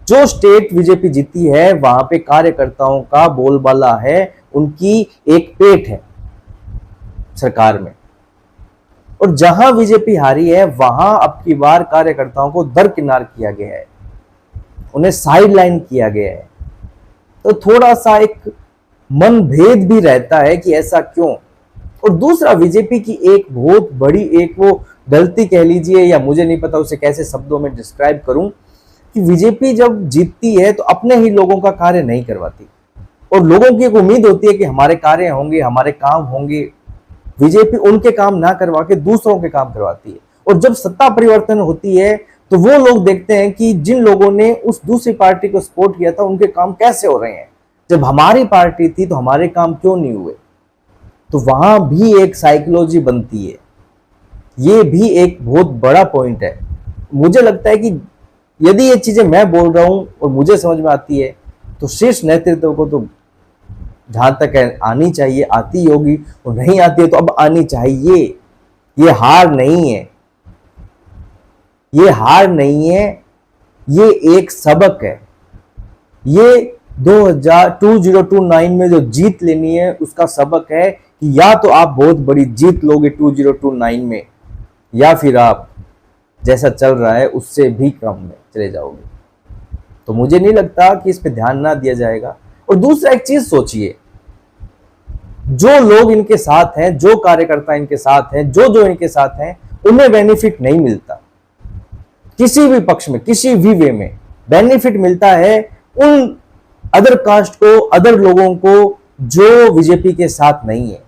जो state BJP जीती है वहां पे कार्यकर्ताओं का बोलबाला है, उनकी एक पेट है सरकार में। और जहां बीजेपी हारी है वहां अब की बार कार्यकर्ताओं को दरकिनार किया गया है, उन्हें साइडलाइन किया गया है। तो थोड़ा सा एक मन भेद भी रहता है कि ऐसा क्यों। और दूसरा, बीजेपी की एक बहुत बड़ी एक वो गलती कह लीजिए, या मुझे नहीं पता उसे कैसे शब्दों में डिस्क्राइब करूं, कि बीजेपी जब जीतती है तो अपने ही लोगों का कार्य नहीं करवाती, और लोगों की एक उम्मीद होती है कि हमारे कार्य होंगे, हमारे काम होंगे। बीजेपी उनके काम ना करवा के दूसरों के काम करवाती है। और जब सत्ता परिवर्तन होती है तो वो लोग देखते हैं कि जिन लोगों ने उस दूसरी पार्टी को सपोर्ट किया था उनके काम कैसे हो रहे हैं, जब हमारी पार्टी थी तो हमारे काम क्यों नहीं हुए। तो वहां भी एक साइकोलॉजी बनती है, ये भी एक बहुत बड़ा पॉइंट है। मुझे लगता है कि यदि ये चीजें मैं बोल रहा हूं और मुझे समझ में आती है तो शीर्ष नेतृत्व को तो जहां तक है आनी चाहिए, आती होगी, और नहीं आती है तो अब आनी चाहिए। ये हार नहीं है, ये हार नहीं है, ये एक सबक है। ये 2029 में जो जीत लेनी है उसका सबक है कि या तो आप बहुत बड़ी जीत लोगे 2029 में, या फिर आप जैसा चल रहा है उससे भी कम में चले जाओगे। तो मुझे नहीं लगता कि इस पे ध्यान ना दिया जाएगा। और दूसरा एक चीज सोचिए, जो लोग इनके साथ हैं, जो कार्यकर्ता इनके साथ हैं, जो इनके साथ हैं, उन्हें बेनिफिट नहीं मिलता किसी भी पक्ष में, किसी भी वे में। बेनिफिट मिलता है उन अदर कास्ट को, अदर लोगों को जो बीजेपी के साथ नहीं है,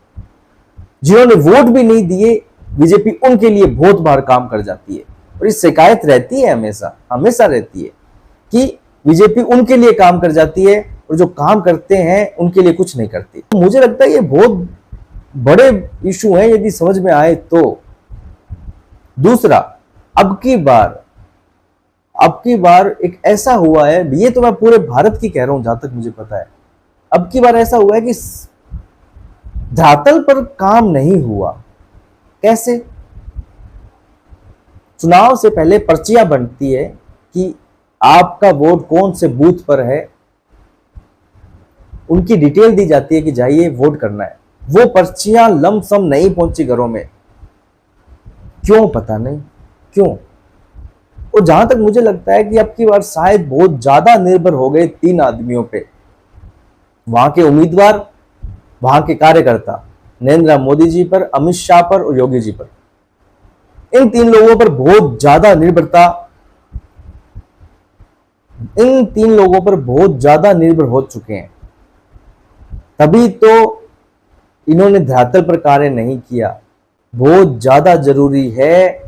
जिन्होंने वोट भी नहीं दिए। बीजेपी उनके लिए बहुत बार काम कर जाती है, और इस शिकायत रहती है, हमेशा हमेशा रहती है कि बीजेपी उनके लिए काम कर जाती है और जो काम करते हैं उनके लिए कुछ नहीं करती। तो मुझे लगता है ये बहुत बड़े इशू हैं यदि समझ में आए तो। दूसरा, अब की बार एक ऐसा हुआ है, ये तो मैं पूरे भारत की कह रहा हूं जहां तक मुझे पता है, अब की बार ऐसा हुआ है कि धरातल पर काम नहीं हुआ। कैसे? चुनाव से पहले पर्चियां बनती है कि आपका वोट कौन से बूथ पर है, उनकी डिटेल दी जाती है कि जाइए वोट करना है। वो पर्चियां लमसम नहीं पहुंची घरों में, क्यों पता नहीं क्यों। और जहां तक मुझे लगता है कि अब की बार शायद बहुत ज्यादा निर्भर हो गए 3 आदमियों पे, वहां के उम्मीदवार, वहां के कार्यकर्ता, नरेंद्र मोदी जी पर, अमित शाह पर और योगी जी पर। इन 3 लोगों पर बहुत ज्यादा निर्भरता, इन 3 लोगों पर बहुत ज्यादा निर्भर हो चुके हैं, तभी तो इन्होंने धरातल पर कार्य नहीं किया। बहुत ज्यादा जरूरी है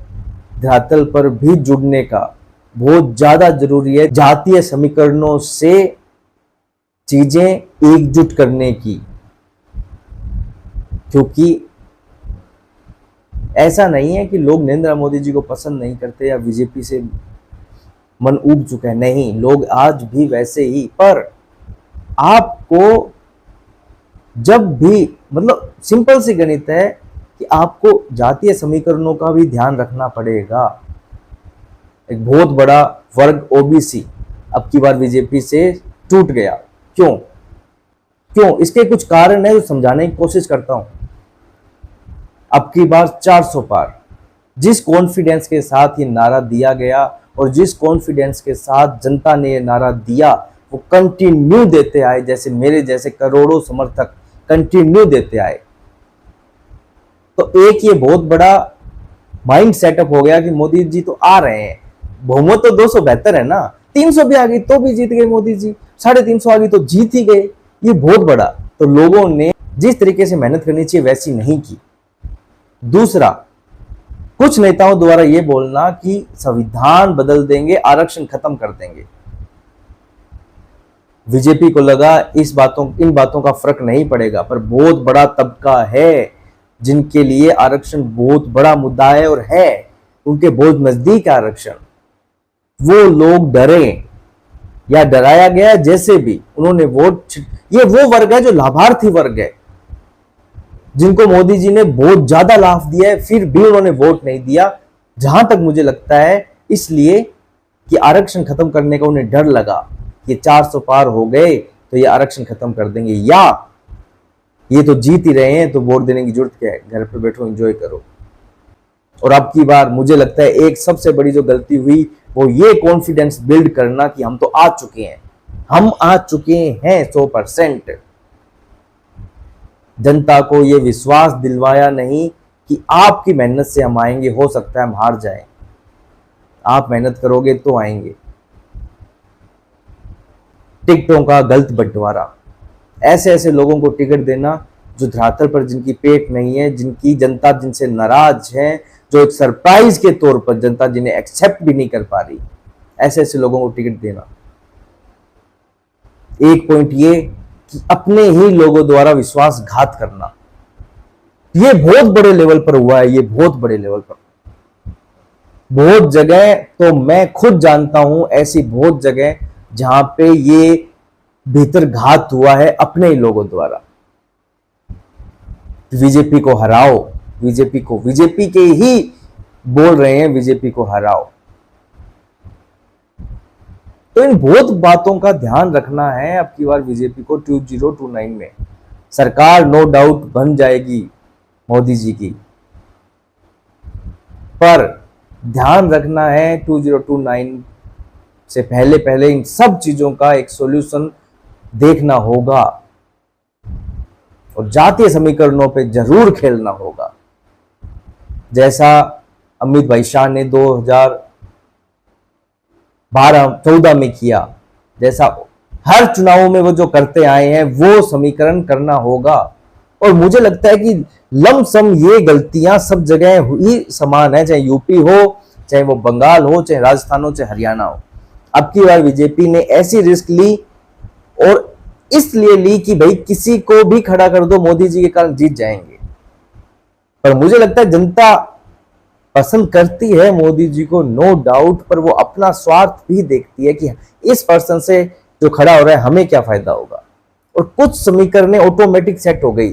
धरातल पर भी जुड़ने का, बहुत ज्यादा जरूरी है जातीय समीकरणों से चीजें एकजुट करने की। क्योंकि ऐसा नहीं है कि लोग नरेंद्र मोदी जी को पसंद नहीं करते या बीजेपी से मन उब चुका है, नहीं, लोग आज भी वैसे ही। पर आपको जब भी, मतलब सिंपल सी गणित है कि आपको जातीय समीकरणों का भी ध्यान रखना पड़ेगा। एक बहुत बड़ा वर्ग ओबीसी अब की बार बीजेपी से टूट गया। क्यों? इसके कुछ कारण है जो समझाने की कोशिश करता हूं। अब की बार 400 पार, जिस कॉन्फिडेंस के साथ ये नारा दिया गया और जिस कॉन्फिडेंस के साथ जनता ने ये नारा दिया, वो कंटिन्यू देते आए, जैसे मेरे जैसे करोड़ों समर्थक कंटिन्यू देते आए। तो एक ये बहुत बड़ा माइंड सेटअप हो गया कि मोदी जी तो आ रहे हैं, बहुमत तो 272 है ना, 300 भी आ गई तो भी जीत गए मोदी जी, 350 आ गई तो जीत ही गए। ये बहुत बड़ा, तो लोगों ने जिस तरीके से मेहनत करनी चाहिए वैसी नहीं की। दूसरा, कुछ नेताओं द्वारा यह बोलना कि संविधान बदल देंगे, आरक्षण खत्म कर देंगे। बीजेपी को लगा इन बातों का फर्क नहीं पड़ेगा, पर बहुत बड़ा तबका है जिनके लिए आरक्षण बहुत बड़ा मुद्दा है और है उनके बहुत नजदीक आरक्षण। वो लोग डरे या डराया गया, जैसे भी उन्होंने वोट, ये वो वर्ग है जो लाभार्थी वर्ग है, जिनको मोदी जी ने बहुत ज्यादा लाभ दिया है, फिर भी उन्होंने वोट नहीं दिया, जहां तक मुझे लगता है। इसलिए कि आरक्षण खत्म करने का उन्हें डर लगा कि 400 पार हो गए तो ये आरक्षण खत्म कर देंगे, या ये तो जीत ही रहे हैं तो वोट देने की जरूरत क्या है, घर पे बैठो एंजॉय करो। और अब की बार मुझे लगता है एक सबसे बड़ी जो गलती हुई वो ये कॉन्फिडेंस बिल्ड करना कि हम तो आ चुके हैं, हम आ चुके हैं 100%। जनता को ये विश्वास दिलवाया नहीं कि आपकी मेहनत से हम आएंगे, हो सकता है हम हार जाएं, आप मेहनत करोगे तो आएंगे। टिकटों का गलत बंटवारा, ऐसे ऐसे लोगों को टिकट देना जो धरातल पर जिनकी पेट नहीं है, जिनकी जनता जिनसे नाराज है, जो एक सरप्राइज के तौर पर जनता जिन्हें एक्सेप्ट भी नहीं कर पा रही, ऐसे ऐसे लोगों को टिकट देना। एक पॉइंट ये कि अपने ही लोगों द्वारा विश्वासघात करना, ये बहुत बड़े लेवल पर हुआ है, ये बहुत बड़े लेवल पर, बहुत जगह तो मैं खुद जानता हूं, ऐसी बहुत जगह जहां पे ये भीतर घात हुआ है अपने ही लोगों द्वारा। बीजेपी को हराओ, बीजेपी के ही बोल रहे हैं बीजेपी को हराओ। तो इन बहुत बातों का ध्यान रखना है। अब की बार बीजेपी को 2029 में सरकार नो डाउट बन जाएगी मोदी जी की, पर ध्यान रखना है 2029 से पहले पहले इन सब चीजों का एक सॉल्यूशन देखना होगा और जातीय समीकरणों पे जरूर खेलना होगा, जैसा अमित भाई शाह ने 2012-14 में किया, जैसा हर चुनावों में वो जो करते आए हैं वो समीकरण करना होगा। और मुझे लगता है कि लमसम ये गलतियां सब जगह हुई समान है, चाहे यूपी हो, चाहे वो बंगाल हो, चाहे राजस्थान हो, चाहे हरियाणा हो। अब की बार बीजेपी ने ऐसी रिस्क ली और इसलिए ली कि भाई किसी को भी खड़ा कर दो, मोदी जी के कारण जीत जाएंगे। पर मुझे लगता है जनता पसंद करती है मोदी जी को, नो डाउट, पर वो अपना स्वार्थ भी देखती है कि इस पर्सन से जो खड़ा हो रहा है हमें क्या फायदा होगा। और कुछ समीकरणें ऑटोमेटिक सेट हो गई,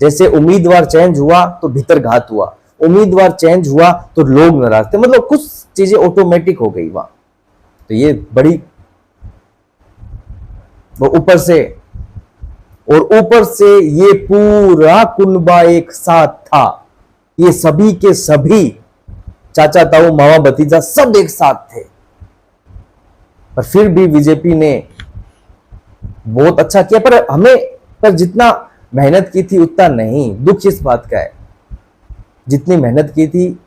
जैसे उम्मीदवार चेंज हुआ तो भीतर घात हुआ, उम्मीदवार चेंज हुआ तो लोग नाराज थे, मतलब कुछ चीजें ऑटोमेटिक हो गई वहां। तो ये बड़ी, वो ऊपर से ये पूरा कुनबा एक साथ था, ये सभी के सभी चाचा ताऊ मामा भतीजा सब एक साथ थे, पर फिर भी बीजेपी ने बहुत अच्छा किया। पर जितना मेहनत की थी उतना नहीं। दुख इस बात का है, जितनी मेहनत की थी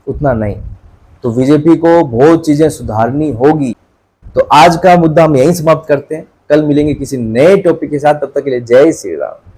उतना नहीं। तो बीजेपी को बहुत चीजें सुधारनी होगी। तो आज का मुद्दा हम यहीं समाप्त करते हैं, कल मिलेंगे किसी नए टॉपिक के साथ, तब तक के लिए जय श्री राम।